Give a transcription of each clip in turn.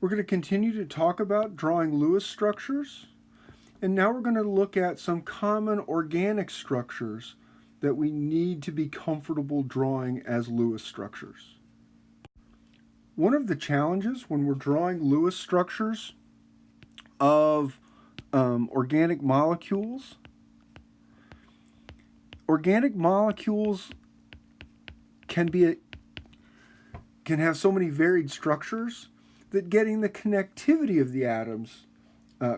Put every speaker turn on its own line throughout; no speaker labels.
We're going to continue to talk about drawing Lewis structures, and now we're going to look at some common organic structures that we need to be comfortable drawing as Lewis structures. One of the challenges when we're drawing Lewis structures of organic molecules can have so many varied structures that getting the connectivity of the atoms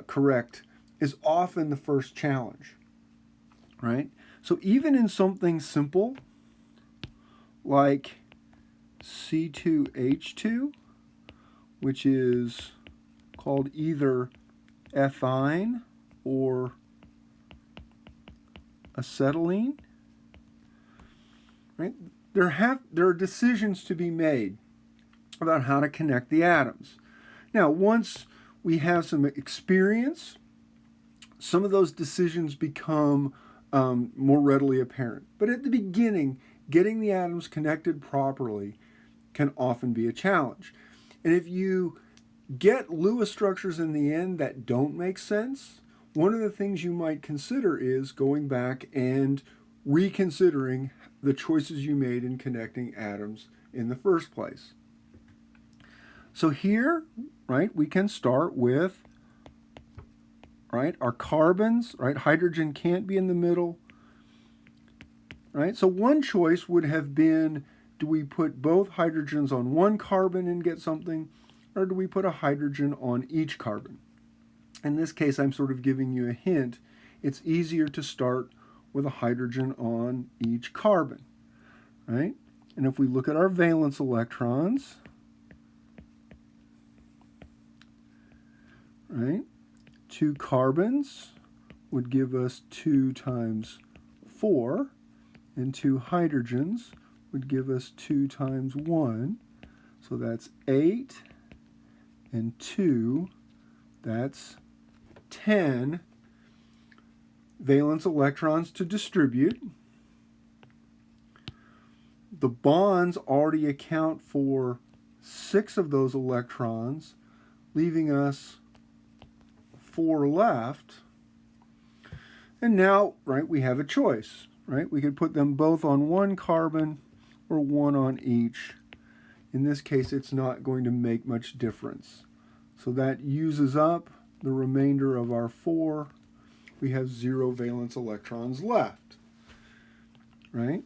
correct is often the first challenge, right? So even in something simple like C2H2, which is called either ethine or acetylene, right? There are decisions to be made about how to connect the atoms. Now, once we have some experience, some of those decisions become more readily apparent. But at the beginning, getting the atoms connected properly can often be a challenge. And if you get Lewis structures in the end that don't make sense, one of the things you might consider is going back and reconsidering the choices you made in connecting atoms in the first place. So here, right, we can start with, right, our carbons, right? Hydrogen can't be in the middle, right? So one choice would have been, do we put both hydrogens on one carbon and get something, or do we put a hydrogen on each carbon? In this case, I'm sort of giving you a hint. It's easier to start with a hydrogen on each carbon, right? And if we look at our valence electrons, right, 2 carbons would give us 2 times 4, and 2 hydrogens would give us 2 times 1. So that's 8, and 2, that's 10 valence electrons to distribute. The bonds already account for 6 of those electrons, leaving us 4 left. And now, right, we have a choice, right? We could put them both on one carbon or one on each. In this case, it's not going to make much difference. So that uses up the remainder of our 4. We have 0 valence electrons left, right?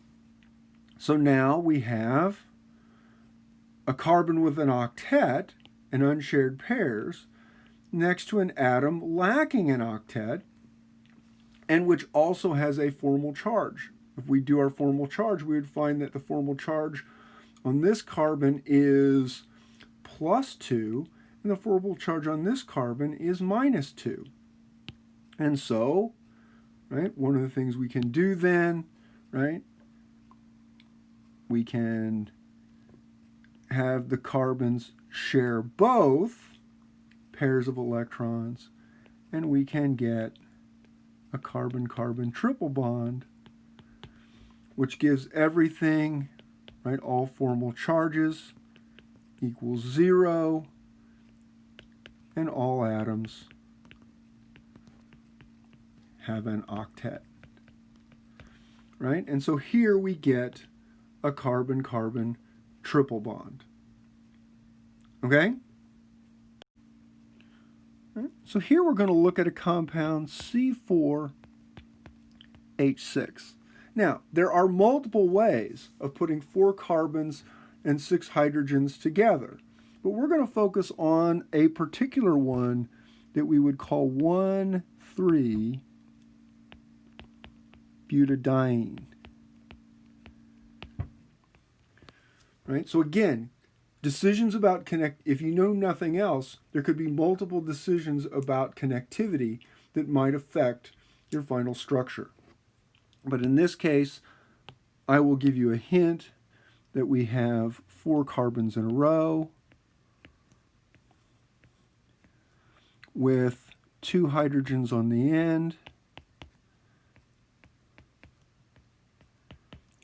So now we have a carbon with an octet and unshared pairs next to an atom lacking an octet and which also has a formal charge. If we do our formal charge, we would find that the formal charge on this carbon is +2, and the formal charge on this carbon is -2. And so, right, one of the things we can do then, right, we can have the carbons share both pairs of electrons, and we can get a carbon-carbon triple bond, which gives everything, right, all formal charges equals 0, and all atoms have an octet, right? And so here we get a carbon-carbon triple bond, okay? Right. So here we're going to look at a compound C4H6. Now, there are multiple ways of putting 4 carbons and 6 hydrogens together, but we're going to focus on a particular one that we would call 1,3-butadiene. Right? So again, decisions about if you know nothing else, there could be multiple decisions about connectivity that might affect your final structure. But in this case, I will give you a hint that we have 4 carbons in a row with 2 hydrogens on the end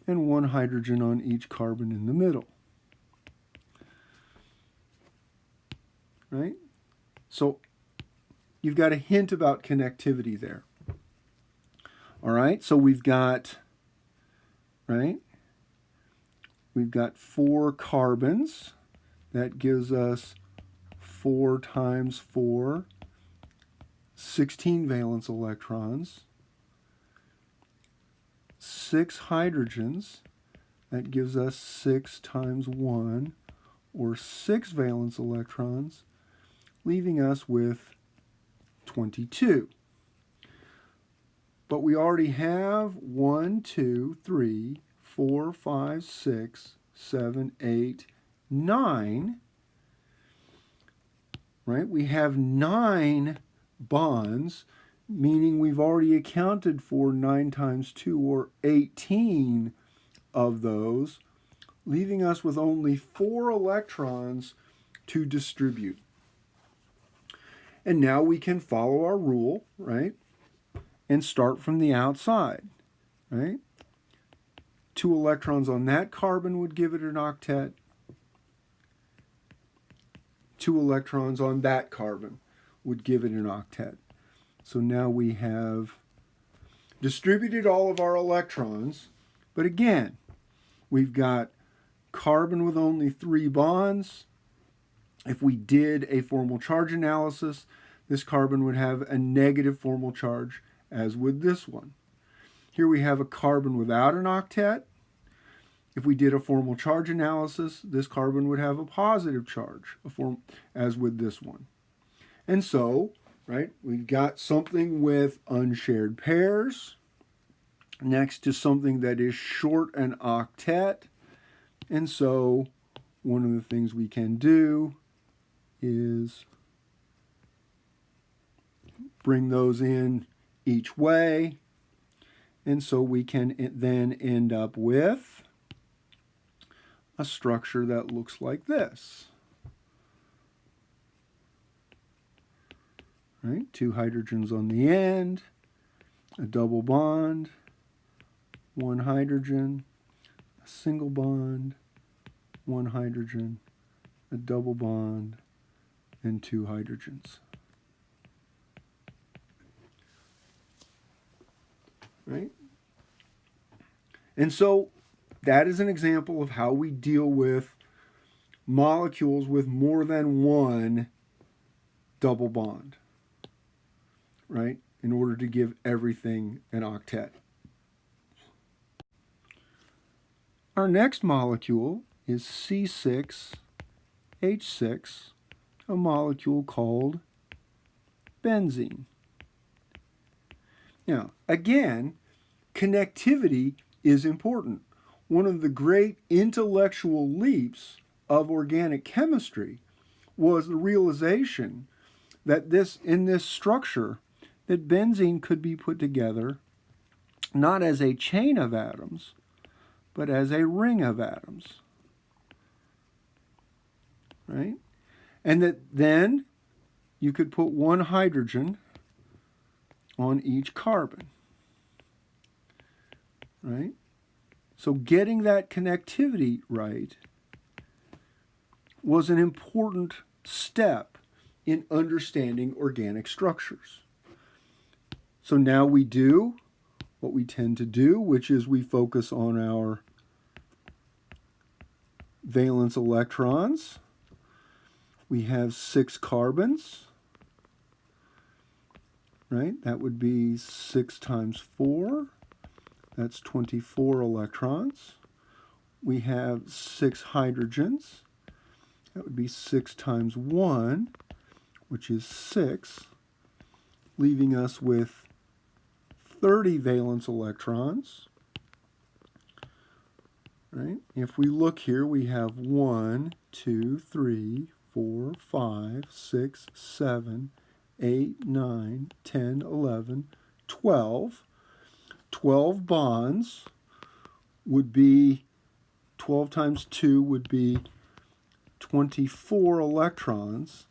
and 1 hydrogen on each carbon in the middle. right? So you've got a hint about connectivity there. All right, so we've got, right? We've got 4 carbons. That gives us 4 times 4, 16 valence electrons. 6 hydrogens. That gives us 6 times 1, or 6 valence electrons, leaving us with 22. But we already have 1, 2, 3, 4, 5, 6, 7, 8, 9. Right? We have 9 bonds, meaning we've already accounted for 9 times 2, or 18 of those, leaving us with only 4 electrons to distribute. And now we can follow our rule, right? And start from the outside, right? 2 electrons on that carbon would give it an octet. 2 electrons on that carbon would give it an octet. So now we have distributed all of our electrons, but again, we've got carbon with only 3 bonds. If we did a formal charge analysis, this carbon would have a negative formal charge, as would this one. Here we have a carbon without an octet. If we did a formal charge analysis, this carbon would have a positive charge, as with this one. And so, right, we've got something with unshared pairs next to something that is short an octet. And so one of the things we can do is bring those in each way. And so we can then end up with a structure that looks like this. Right? 2 hydrogens on the end, a double bond, 1 hydrogen, a single bond, 1 hydrogen, a double bond, and 2 hydrogens. Right? And so that is an example of how we deal with molecules with more than 1 double bond, right? In order to give everything an octet. Our next molecule is C6H6, a molecule called benzene. Now, again, connectivity is important. One of the great intellectual leaps of organic chemistry was the realization that in this structure, that benzene could be put together not as a chain of atoms, but as a ring of atoms. Right? And that then you could put 1 hydrogen on each carbon. Right? So getting that connectivity right was an important step in understanding organic structures. So now we do what we tend to do, which is we focus on our valence electrons. We have 6 carbons, right? That would be 6 times 4. That's 24 electrons. We have 6 hydrogens. That would be 6 times 1, which is 6, leaving us with 30 valence electrons. Right? If we look here, we have 1, 2, 3, 4, 5, 6, 7, 8, 9, 10, 11, 12. 12 bonds would be, 12 times 2 would be 24 electrons,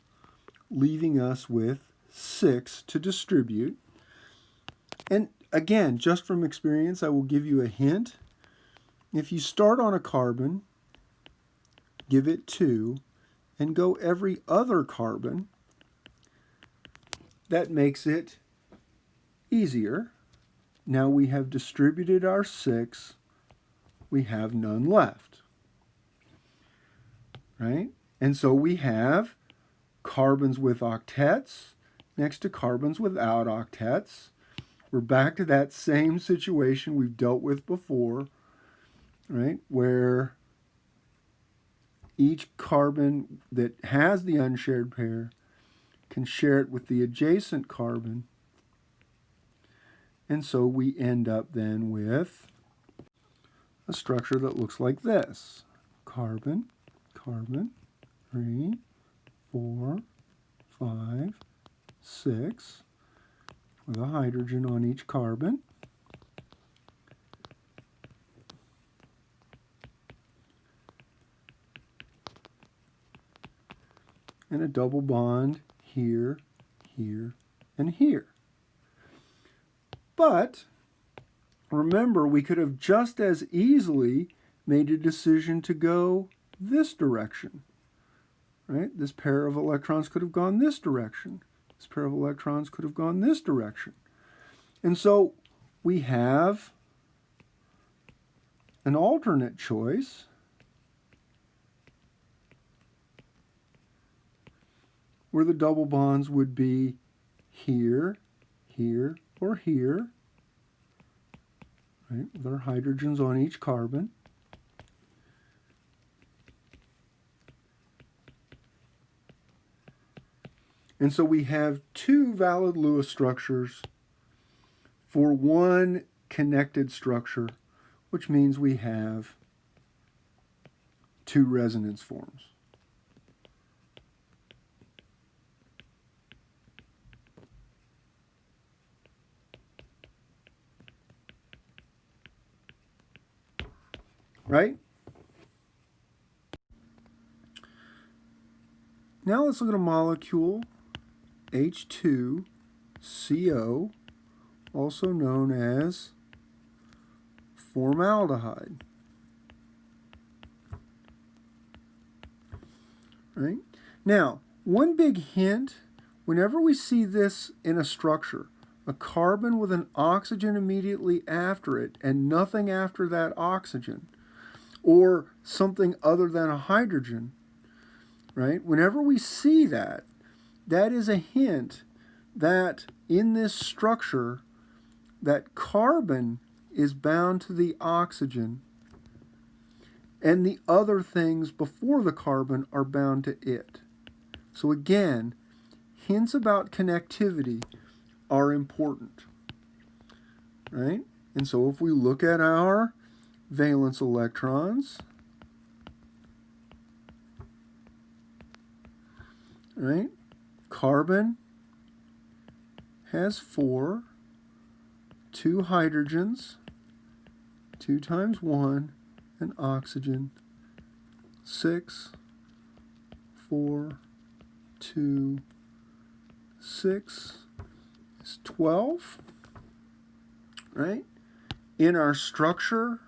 leaving us with 6 to distribute. And again, just from experience, I will give you a hint. If you start on a carbon, give it 2, and go every other carbon, that makes it easier. Now we have distributed our 6. We have none left. Right? And so we have carbons with octets next to carbons without octets. We're back to that same situation we've dealt with before, right? Where each carbon that has the unshared pair can share it with the adjacent carbon. And so we end up then with a structure that looks like this. Carbon, carbon, 3, 4, 5, 6, with a hydrogen on each carbon. And a double bond here, here, and here. But remember, we could have just as easily made a decision to go this direction. Right? This pair of electrons could have gone this direction. This pair of electrons could have gone this direction. And so we have an alternate choice where the double bonds would be here, here, or here, right, with our hydrogens on each carbon. And so we have 2 valid Lewis structures for one connected structure, which means we have 2 resonance forms. Right? Now let's look at a molecule, H2CO, also known as formaldehyde. Right? Now, one big hint, whenever we see this in a structure, a carbon with an oxygen immediately after it and nothing after that oxygen, or something other than a hydrogen, right? Whenever we see that, that is a hint that in this structure, that carbon is bound to the oxygen and the other things before the carbon are bound to it. So again, hints about connectivity are important, right? And so if we look at our valence electrons, right? Carbon has 4, 2 hydrogens, 2 times 1, and oxygen, 6, 4, 2, 6 is 12, right? In our structure,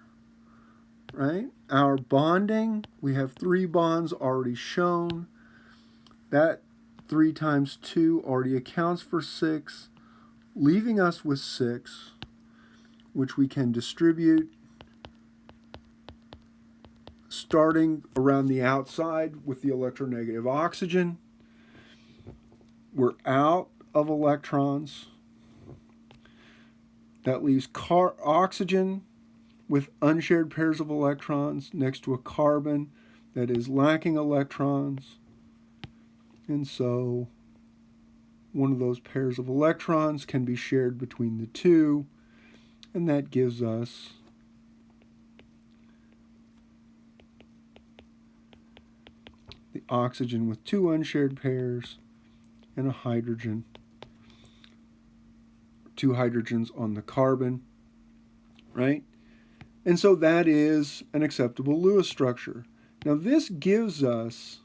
right, our bonding, we have 3 bonds already shown. That 3 times 2 already accounts for 6, leaving us with 6, which we can distribute starting around the outside with the electronegative oxygen. We're out of electrons. That leaves oxygen with unshared pairs of electrons next to a carbon that is lacking electrons. And so one of those pairs of electrons can be shared between the 2, and that gives us the oxygen with 2 unshared pairs and a hydrogen, 2 hydrogens on the carbon, right? And so that is an acceptable Lewis structure. Now this gives us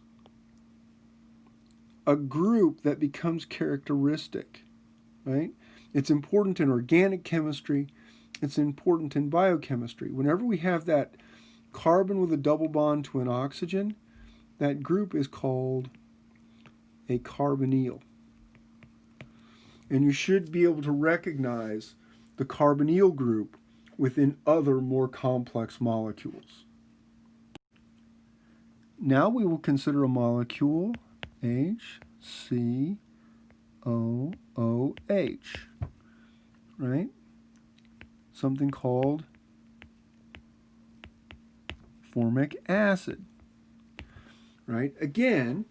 a group that becomes characteristic, right? It's important in organic chemistry. It's important in biochemistry. Whenever we have that carbon with a double bond to an oxygen, that group is called a carbonyl. And you should be able to recognize the carbonyl group within other more complex molecules. Now we will consider a molecule HCOOH, right? Something called formic acid, right? Again,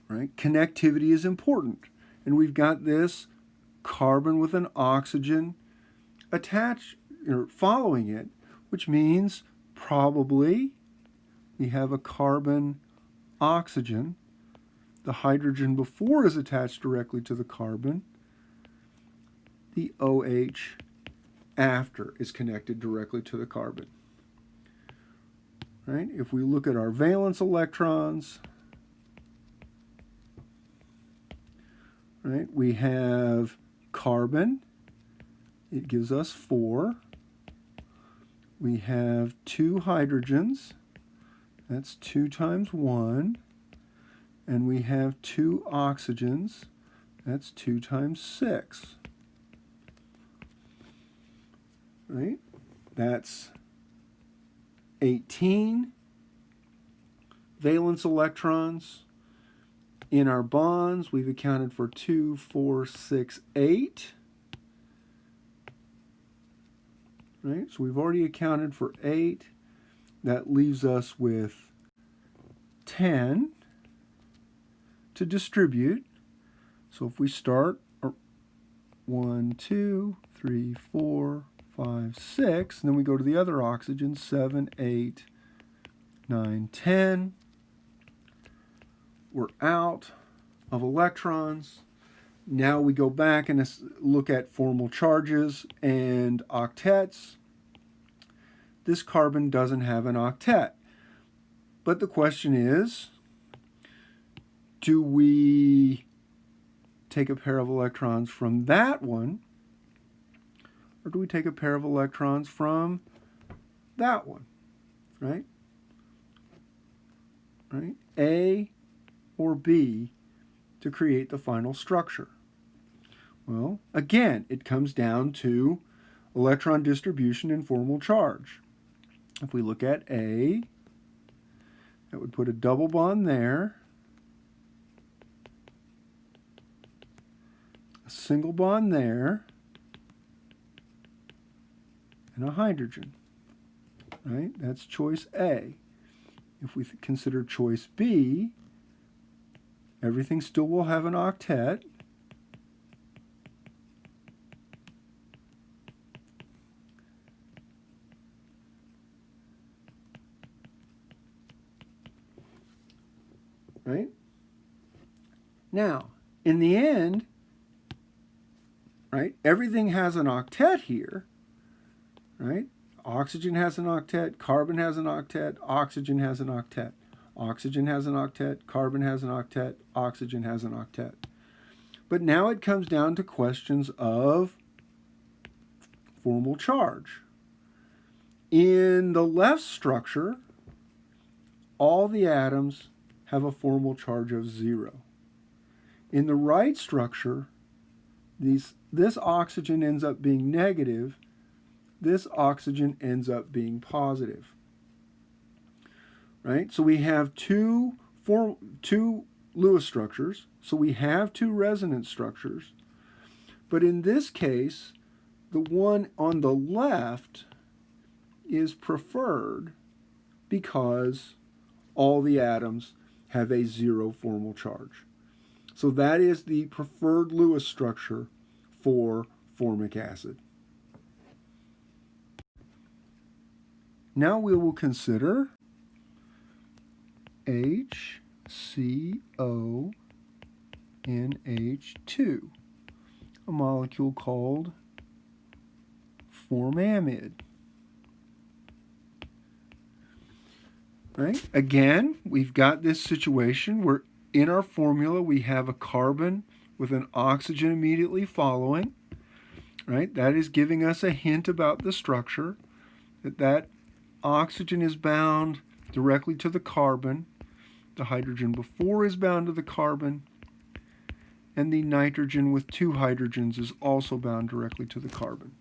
right, connectivity is important. And we've got this carbon with an oxygen attached or following it, which means probably we have a carbon oxygen. The hydrogen before is attached directly to the carbon. The OH after is connected directly to the carbon. Right? If we look at our valence electrons, right, we have carbon. It gives us 4. We have 2 hydrogens. That's 2 times 1. And we have 2 oxygens. That's 2 times 6. Right? That's 18 valence electrons. In our bonds, we've accounted for 2, 4, 6, 8. Right? So we've already accounted for 8. That leaves us with 10 to distribute. So if we start 1, 2, 3, 4, 5, 6, and then we go to the other oxygen, 7, 8, 9, 10. We're out of electrons. Now we go back and look at formal charges and octets. This carbon doesn't have an octet. But the question is, do we take a pair of electrons from that one, or do we take a pair of electrons from that one, right? Right? A or B to create the final structure. Well, again, it comes down to electron distribution and formal charge. If we look at A, that would put a double bond there, a single bond there, and a hydrogen. Right? That's choice A. If we consider choice B, everything still will have an octet. Right? Now, in the end, right, everything has an octet here, right? Oxygen has an octet, carbon has an octet, oxygen has an octet. Oxygen has an octet, carbon has an octet, oxygen has an octet. But now it comes down to questions of formal charge. In the left structure, all the atoms have a formal charge of 0. In the right structure, this oxygen ends up being negative, this oxygen ends up being positive. Right? So we have two Lewis structures, so we have 2 resonance structures, but in this case, the one on the left is preferred because all the atoms have a 0 formal charge. So that is the preferred Lewis structure for formic acid. Now we will consider HCONH2, a molecule called Formamide. Right? Again, we've got this situation where in our formula we have a carbon with an oxygen immediately following. Right? That is giving us a hint about the structure, that oxygen is bound directly to the carbon. The hydrogen before is bound to the carbon, and the nitrogen with 2 hydrogens is also bound directly to the carbon.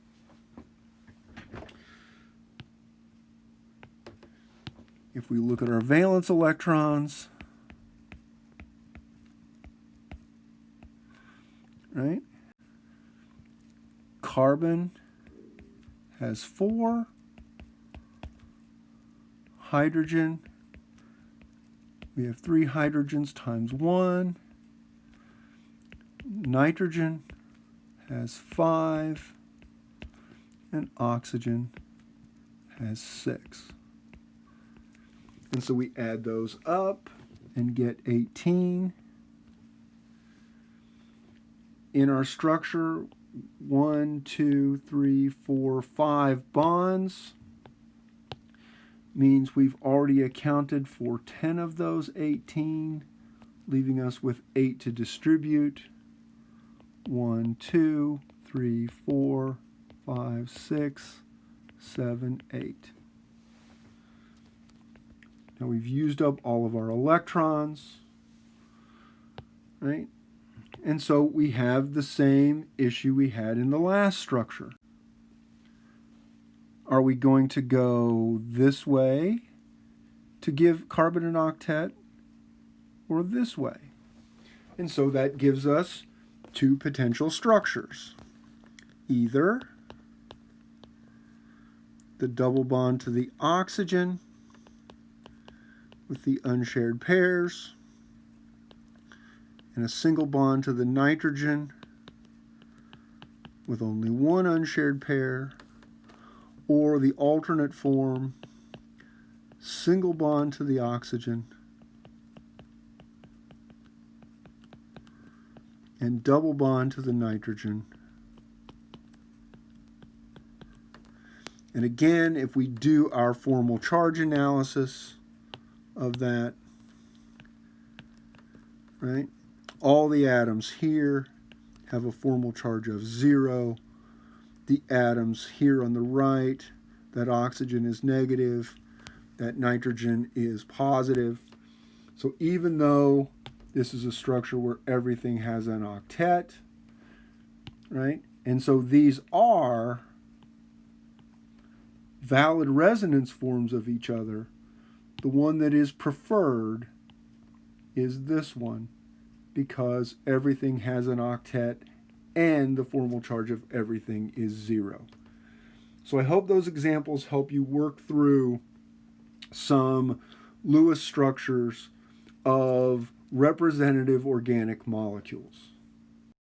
If we look at our valence electrons, right? Carbon has 4, hydrogen, we have 3 hydrogens times 1, nitrogen has 5, and oxygen has 6. And so we add those up and get 18. In our structure, 1, 2, 3, 4, 5 bonds means we've already accounted for 10 of those 18, leaving us with 8 to distribute. 1, 2, 3, 4, 5, 6, 7, 8. Now we've used up all of our electrons, right? And so we have the same issue we had in the last structure. Are we going to go this way to give carbon an octet, or this way? And so that gives us 2 potential structures. Either the double bond to the oxygen with the unshared pairs, and a single bond to the nitrogen with only 1 unshared pair, or the alternate form, single bond to the oxygen and double bond to the nitrogen. And again, if we do our formal charge analysis of that, right, all the atoms here have a formal charge of 0. The atoms here on the right, that oxygen is negative, that nitrogen is positive. So even though this is a structure where everything has an octet, right? And so these are valid resonance forms of each other. The one that is preferred is this one, because everything has an octet and the formal charge of everything is 0. So I hope those examples help you work through some Lewis structures of representative organic molecules.